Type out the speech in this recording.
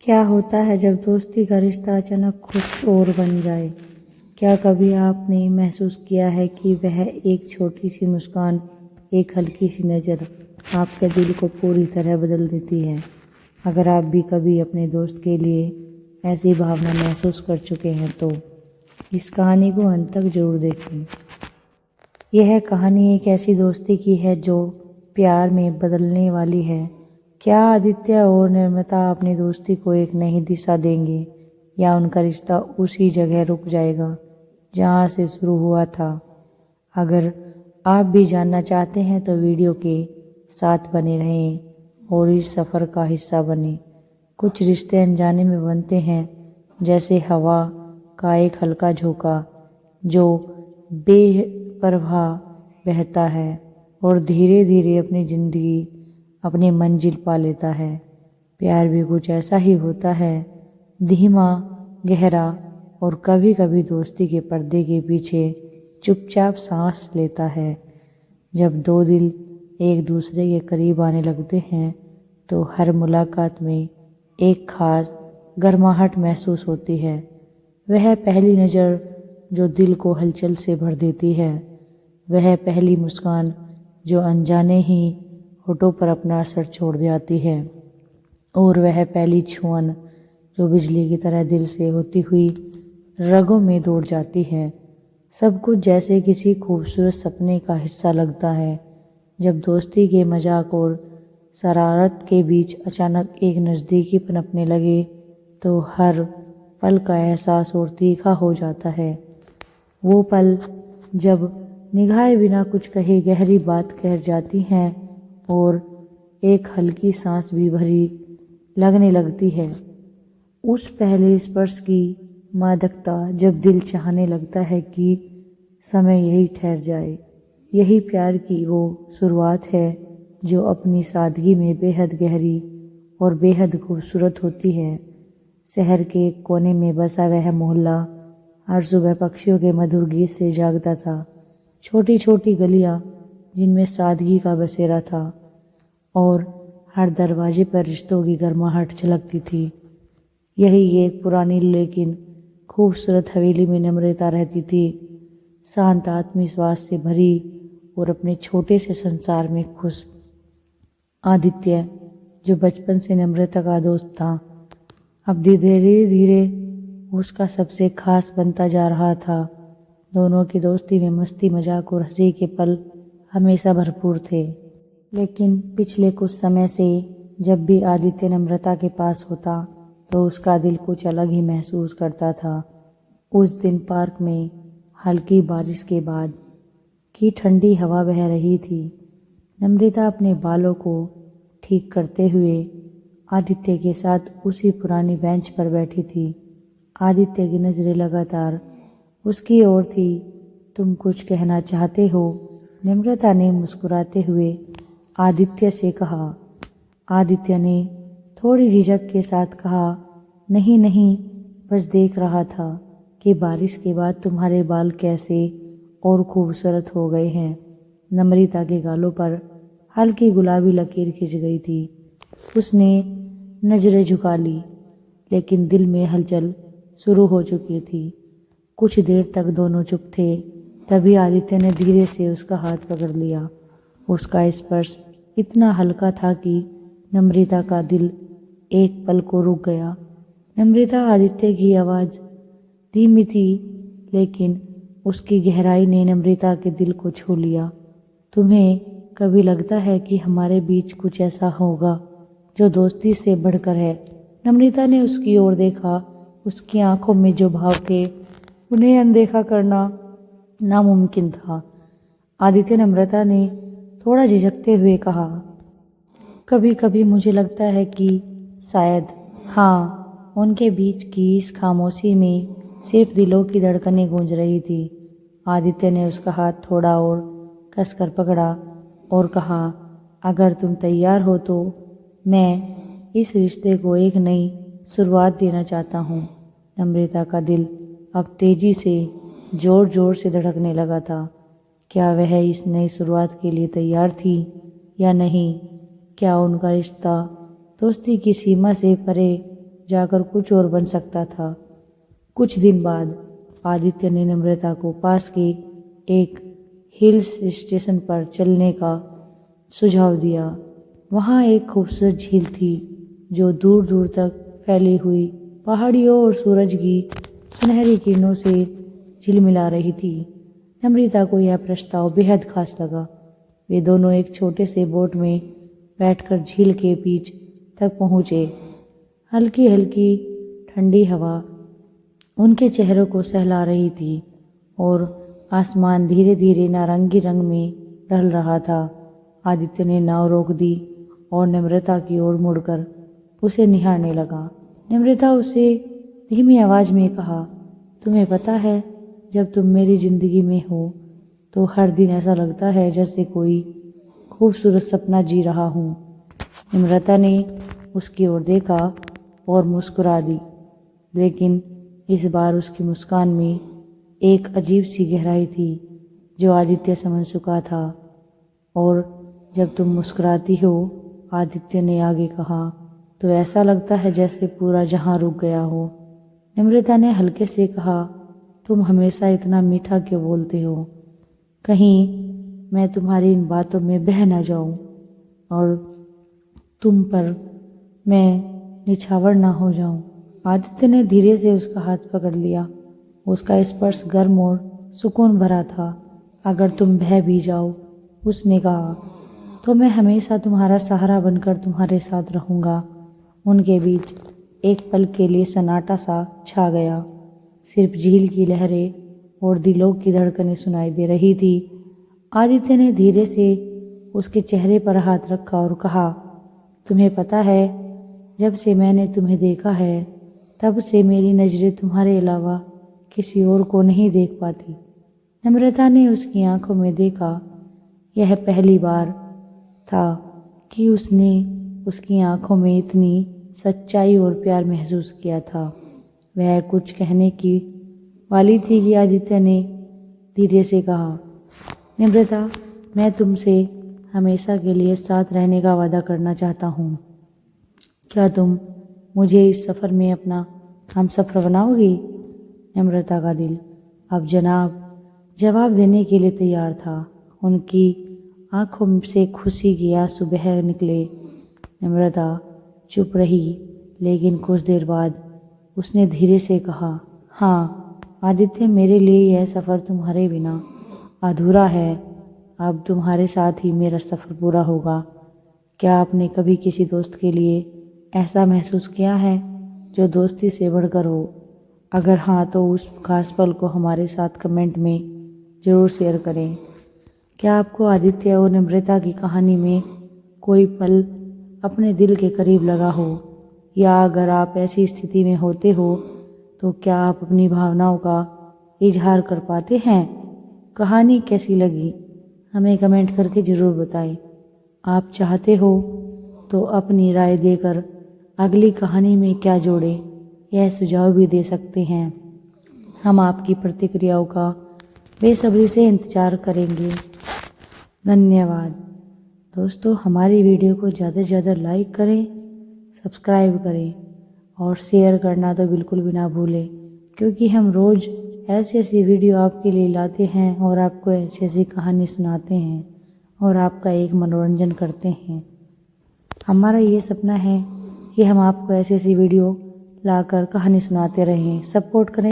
क्या होता है जब दोस्ती का रिश्ता अचानक कुछ और बन जाए? क्या कभी आपने महसूस किया है कि वह एक छोटी सी मुस्कान, एक हल्की सी नज़र आपके दिल को पूरी तरह बदल देती है? अगर आप भी कभी अपने दोस्त के लिए ऐसी भावना महसूस कर चुके हैं तो इस कहानी को अंत तक जरूर देखें। यह कहानी एक ऐसी दोस्ती की है जो प्यार में बदलने वाली है। क्या आदित्य और निर्मता अपनी दोस्ती को एक नई दिशा देंगे या उनका रिश्ता उसी जगह रुक जाएगा जहां से शुरू हुआ था? अगर आप भी जानना चाहते हैं तो वीडियो के साथ बने रहें और इस सफ़र का हिस्सा बने। कुछ रिश्ते अनजाने में बनते हैं, जैसे हवा का एक हल्का झोंका जो बेपरवाह बहता है और धीरे धीरे अपनी ज़िंदगी अपनी मंजिल पा लेता है। प्यार भी कुछ ऐसा ही होता है, धीमा, गहरा और कभी कभी दोस्ती के पर्दे के पीछे चुपचाप सांस लेता है। जब दो दिल एक दूसरे के करीब आने लगते हैं तो हर मुलाकात में एक खास गर्माहट महसूस होती है। वह पहली नज़र जो दिल को हलचल से भर देती है, वह पहली मुस्कान जो अनजाने ही होठों पर अपना असर छोड़ जाती है, और वह पहली छुअन जो बिजली की तरह दिल से होती हुई रगों में दौड़ जाती है। सब कुछ जैसे किसी खूबसूरत सपने का हिस्सा लगता है। जब दोस्ती के मजाक और शरारत के बीच अचानक एक नज़दीकी पनपने लगे तो हर पल का एहसास और तीखा हो जाता है। वो पल जब निगाहें बिना कुछ कहे गहरी बात कह जाती हैं और एक हल्की सांस भी भरी लगने लगती है। उस पहले स्पर्श की मादकता, जब दिल चाहने लगता है कि समय यही ठहर जाए। यही प्यार की वो शुरुआत है जो अपनी सादगी में बेहद गहरी और बेहद खूबसूरत होती है। शहर के एक कोने में बसा वह मोहल्ला हर सुबह पक्षियों के मधुर गीत से जागता था। छोटी छोटी गलियां जिनमें सादगी का बसेरा था और हर दरवाजे पर रिश्तों की गर्माहट झलकती थी। यही एक पुरानी लेकिन खूबसूरत हवेली में नम्रता रहती थी, शांत आत्मविश्वास से भरी और अपने छोटे से संसार में खुश। आदित्य, जो बचपन से नम्रता का दोस्त था, अब धीरे धीरे उसका सबसे खास बनता जा रहा था। दोनों की दोस्ती में मस्ती, मजाक और हंसी के पल हमेशा भरपूर थे। लेकिन पिछले कुछ समय से जब भी आदित्य नम्रता के पास होता तो उसका दिल कुछ अलग ही महसूस करता था। उस दिन पार्क में हल्की बारिश के बाद की ठंडी हवा बह रही थी। नम्रता अपने बालों को ठीक करते हुए आदित्य के साथ उसी पुरानी बेंच पर बैठी थी। आदित्य की नज़रें लगातार उसकी ओर थी। तुम कुछ कहना चाहते हो? नम्रता ने मुस्कुराते हुए आदित्य से कहा। आदित्य ने थोड़ी झिझक के साथ कहा, नहीं नहीं, बस देख रहा था कि बारिश के बाद तुम्हारे बाल कैसे और खूबसूरत हो गए हैं। नम्रता के गालों पर हल्की गुलाबी लकीर खिंच गई थी। उसने नजरें झुका ली, लेकिन दिल में हलचल शुरू हो चुकी थी। कुछ देर तक दोनों चुप थे। तभी आदित्य ने धीरे से उसका हाथ पकड़ लिया। उसका स्पर्श इतना हल्का था कि नम्रता का दिल एक पल को रुक गया। नम्रता, आदित्य की आवाज़ धीमी थी, लेकिन उसकी गहराई ने नम्रता के दिल को छू लिया। तुम्हें कभी लगता है कि हमारे बीच कुछ ऐसा होगा जो दोस्ती से बढ़कर है? नम्रता ने उसकी ओर देखा। उसकी आंखों में जो भाव थे उन्हें अनदेखा करना नामुमकिन था। आदित्य, नम्रता ने थोड़ा झिझकते हुए कहा, कभी कभी मुझे लगता है कि शायद, हाँ। उनके बीच की इस खामोशी में सिर्फ दिलों की धड़कनें गूंज रही थी। आदित्य ने उसका हाथ थोड़ा और कसकर पकड़ा और कहा, अगर तुम तैयार हो तो मैं इस रिश्ते को एक नई शुरुआत देना चाहता हूँ। नम्रता का दिल अब तेजी से जोर जोर से धड़कने लगा था। क्या वह इस नई शुरुआत के लिए तैयार थी या नहीं? क्या उनका रिश्ता दोस्ती की सीमा से परे जाकर कुछ और बन सकता था। कुछ दिन बाद आदित्य ने नम्रता को पास के एक हिल्स स्टेशन पर चलने का सुझाव दिया। वहाँ एक खूबसूरत झील थी जो दूर दूर तक फैली हुई पहाड़ियों और सूरज की सुनहरी किरणों से झिलमिला रही थी। नम्रता को यह प्रस्ताव बेहद खास लगा। वे दोनों एक छोटे से बोट में बैठकर झील के बीच तक पहुँचे। हल्की हल्की ठंडी हवा उनके चेहरों को सहला रही थी और आसमान धीरे धीरे नारंगी रंग में ढल रहा था। आदित्य ने नाव रोक दी और नम्रता की ओर मुड़कर उसे निहारने लगा। नम्रता उसे धीमी आवाज में कहा, तुम्हें पता है, जब तुम मेरी जिंदगी में हो तो हर दिन ऐसा लगता है जैसे कोई खूबसूरत सपना जी रहा हूँ। नम्रता ने उसकी ओर देखा और मुस्कुरा दी, लेकिन इस बार उसकी मुस्कान में एक अजीब सी गहराई थी जो आदित्य समझ चुका था। और जब तुम मुस्कुराती हो, आदित्य ने आगे कहा, तो ऐसा लगता है जैसे पूरा जहां रुक गया हो। नम्रता ने हल्के से कहा, तुम हमेशा इतना मीठा क्यों बोलते हो? कहीं मैं तुम्हारी इन बातों में बह ना जाऊं और तुम पर मैं निछावर ना हो जाऊं। आदित्य ने धीरे से उसका हाथ पकड़ लिया। उसका स्पर्श गर्म और सुकून भरा था। अगर तुम बह भी जाओ, उसने कहा, तो मैं हमेशा तुम्हारा सहारा बनकर तुम्हारे साथ रहूँगा। उनके बीच एक पल के लिए सन्नाटा सा छा गया। सिर्फ झील की लहरें और दिलों की धड़कनें सुनाई दे रही थी। आदित्य ने धीरे से उसके चेहरे पर हाथ रखा और कहा, तुम्हें पता है, जब से मैंने तुम्हें देखा है तब से मेरी नज़रें तुम्हारे अलावा किसी और को नहीं देख पाती। नम्रता ने उसकी आंखों में देखा। यह पहली बार था कि उसने उसकी आंखों में इतनी सच्चाई और प्यार महसूस किया था। वह कुछ कहने की वाली थी कि आदित्य ने धीरे से कहा, नम्रता, मैं तुमसे हमेशा के लिए साथ रहने का वादा करना चाहता हूँ। क्या तुम मुझे इस सफ़र में अपना हमसफ़र बनाओगी? नम्रता का दिल अब जवाब देने के लिए तैयार था। उनकी आंखों से खुशी की आंसू बह निकले। नम्रता चुप रही, लेकिन कुछ देर बाद उसने धीरे से कहा, हाँ आदित्य, मेरे लिए यह सफ़र तुम्हारे बिना अधूरा है। अब तुम्हारे साथ ही मेरा सफ़र पूरा होगा। क्या आपने कभी किसी दोस्त के लिए ऐसा महसूस किया है जो दोस्ती से बढ़कर हो? अगर हाँ, तो उस खास पल को हमारे साथ कमेंट में ज़रूर शेयर करें। क्या आपको आदित्य और नम्रता की कहानी में कोई पल अपने दिल के करीब लगा हो? या अगर आप ऐसी स्थिति में होते हो तो क्या आप अपनी भावनाओं का इजहार कर पाते हैं? कहानी कैसी लगी हमें कमेंट करके ज़रूर बताएं। आप चाहते हो तो अपनी राय देकर अगली कहानी में क्या जोड़ें, यह सुझाव भी दे सकते हैं। हम आपकी प्रतिक्रियाओं का बेसब्री से इंतज़ार करेंगे। धन्यवाद। दोस्तों, हमारी वीडियो को ज़्यादा से ज़्यादा लाइक करें, सब्सक्राइब करें और शेयर करना तो बिल्कुल भी ना भूलें, क्योंकि हम रोज़ ऐसी ऐसी वीडियो आपके लिए लाते हैं और आपको ऐसी ऐसी कहानी सुनाते हैं और आपका एक मनोरंजन करते हैं। हमारा ये सपना है कि हम आपको ऐसी ऐसी वीडियो लाकर कहानी सुनाते रहें। सपोर्ट करें।